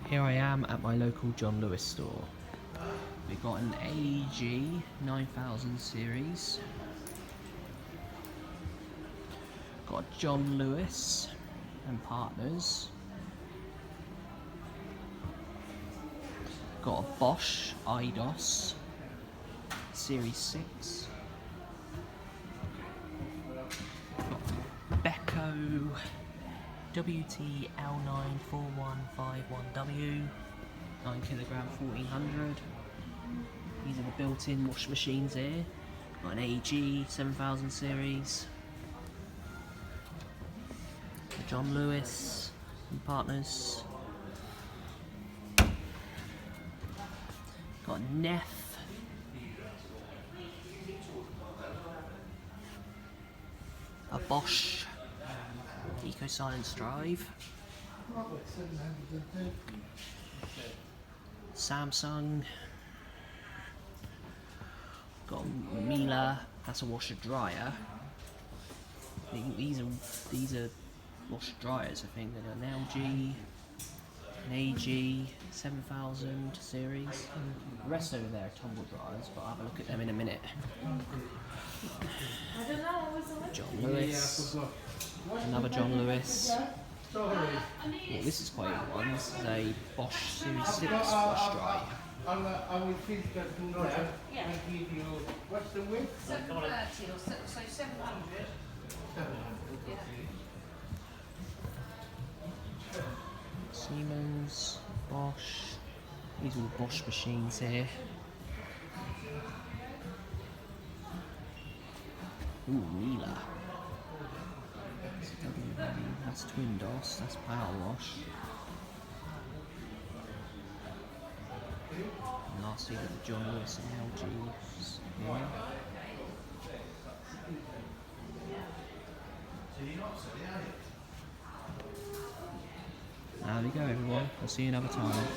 Here I am at my local John Lewis store. We've got an AG 9000 series. Got John Lewis and Partners. Got a Bosch IDOS Series 6. Got Beko WTL94151W 9kg 1400. These are the built-in wash machines here. Got an AG 7000 series. John Lewis and Partners. Got a Neff. A Bosch Eco Silence Drive. Samsung. Got Miele, that's a washer dryer. These are washer dryers, I think. They're an LG, an AG 7000 series. The rest over there are tumble dryers, but I'll have a look at them in a minute. John Lewis. Another John Lewis. Well, this is quite a good one. This is a Bosch Series 6 wash dry. I will feed that and give you, what's the width? 730 or so 700. Siemens, Bosch. These are all Bosch machines here. Ooh, Miele. That's twin DOS, that's power wash. And lastly, the John Lewis and LGs here. There we go, everyone. I'll see you another time.